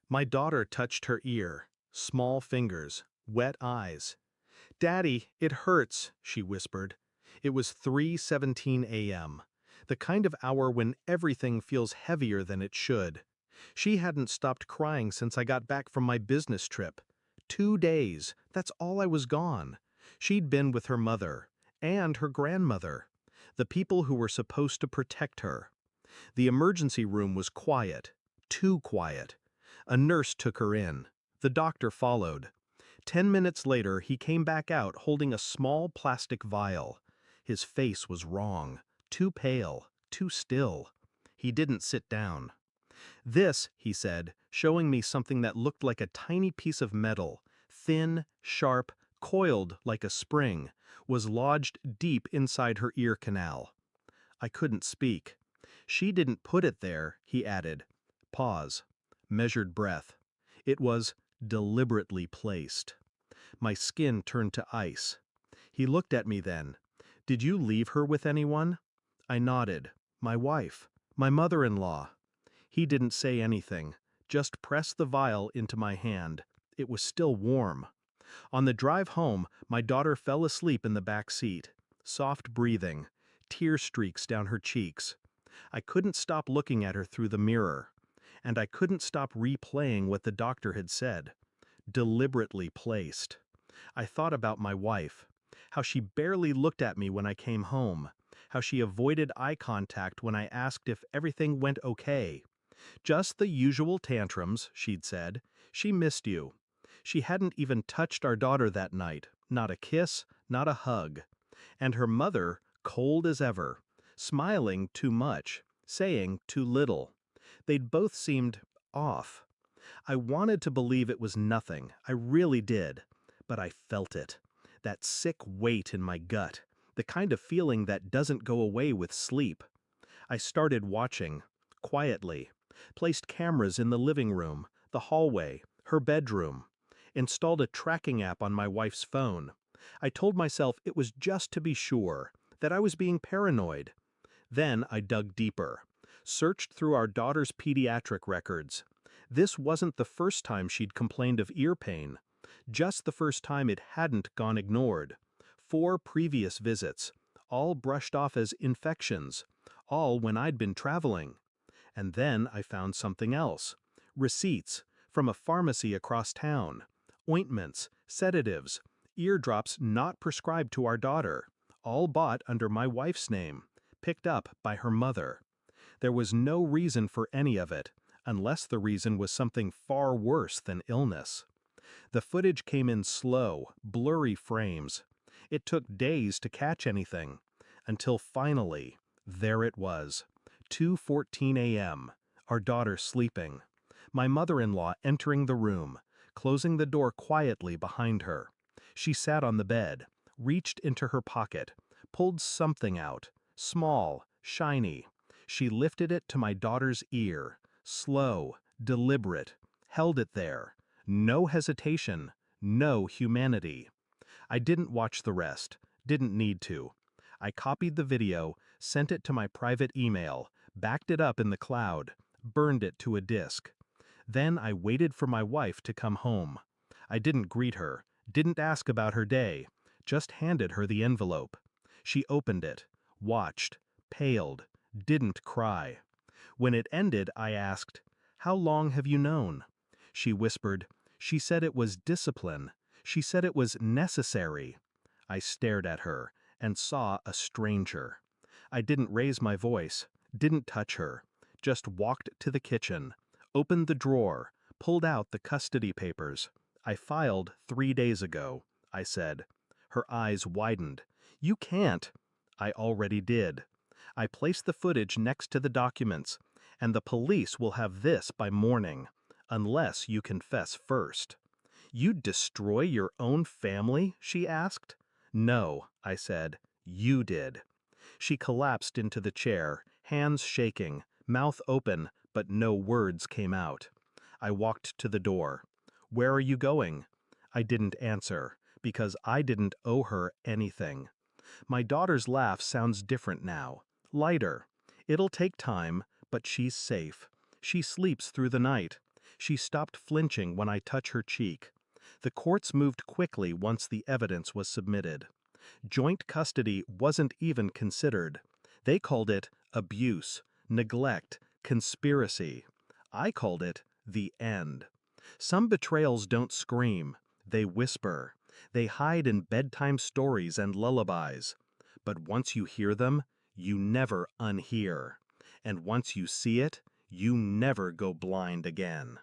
My daughter touched her ear, small fingers, wet eyes. "Daddy, it hurts," she whispered. It was 3:17 a.m., the kind of hour when everything feels heavier than it should. She hadn't stopped crying since I got back from my business trip. 2 days, that's all I was gone. She'd been with her mother, and her grandmother, the people who were supposed to protect her. The emergency room was quiet, too quiet. A nurse took her in. The doctor followed. 10 minutes later, he came back out holding a small plastic vial. His face was wrong, too pale, too still. He didn't sit down. "This," he said, showing me something that looked like a tiny piece of metal, thin, sharp, coiled like a spring, was lodged deep inside her ear canal. I couldn't speak. "She didn't put it there," he added. Pause. Measured breath. It was deliberately placed. My skin turned to ice. He looked at me then. "Did you leave her with anyone?" I nodded. "My wife. My mother-in-law." He didn't say anything, just pressed the vial into my hand. It was still warm. On the drive home, my daughter fell asleep in the back seat. Soft breathing, tear streaks down her cheeks. I couldn't stop looking at her through the mirror. And I couldn't stop replaying what the doctor had said. Deliberately placed. I thought about my wife, how she barely looked at me when I came home, how she avoided eye contact when I asked if everything went okay. Just the usual tantrums, she'd said. She missed you. She hadn't even touched our daughter that night, not a kiss, not a hug. And her mother, cold as ever, smiling too much, saying too little. They'd both seemed off. I wanted to believe it was nothing, I really did, but I felt it. That sick weight in my gut, the kind of feeling that doesn't go away with sleep. I started watching, quietly, placed cameras in the living room, the hallway, her bedroom, installed a tracking app on my wife's phone. I told myself it was just to be sure, that I was being paranoid. Then I dug deeper, searched through our daughter's pediatric records. This wasn't the first time she'd complained of ear pain, just the first time it hadn't gone ignored. 4 previous visits, all brushed off as infections, all when I'd been traveling. And then I found something else. Receipts from a pharmacy across town. Ointments, sedatives, eardrops not prescribed to our daughter, all bought under my wife's name, picked up by her mother. There was no reason for any of it, unless the reason was something far worse than illness. The footage came in slow, blurry frames. It took days to catch anything, until finally, there it was. 2:14 a.m., our daughter sleeping. My mother-in-law entering the room, closing the door quietly behind her. She sat on the bed, reached into her pocket, pulled something out, small, shiny. She lifted it to my daughter's ear, slow, deliberate, held it there. No hesitation, no humanity. I didn't watch the rest, didn't need to. I copied the video, sent it to my private email, backed it up in the cloud, burned it to a disk. Then I waited for my wife to come home. I didn't greet her, didn't ask about her day, just handed her the envelope. She opened it, watched, paled, didn't cry. When it ended, I asked, "How long have you known?" She whispered, "She said it was discipline. She said it was necessary." I stared at her and saw a stranger. I didn't raise my voice, didn't touch her, just walked to the kitchen, opened the drawer, pulled out the custody papers. "I filed 3 days ago," I said. Her eyes widened. "You can't." I already did. I placed the footage next to the documents, and the police will have this by morning, unless you confess first. "You'd destroy your own family?" she asked. "No," I said. "You did." She collapsed into the chair, hands shaking, mouth open, but no words came out. I walked to the door. "Where are you going?" I didn't answer, because I didn't owe her anything. My daughter's laugh sounds different now, lighter. It'll take time, but she's safe. She sleeps through the night. She stopped flinching when I touched her cheek. The courts moved quickly once the evidence was submitted. Joint custody wasn't even considered. They called it abuse, neglect, conspiracy. I called it the end. Some betrayals don't scream, they whisper. They hide in bedtime stories and lullabies. But once you hear them, you never unhear. And once you see it, you never go blind again.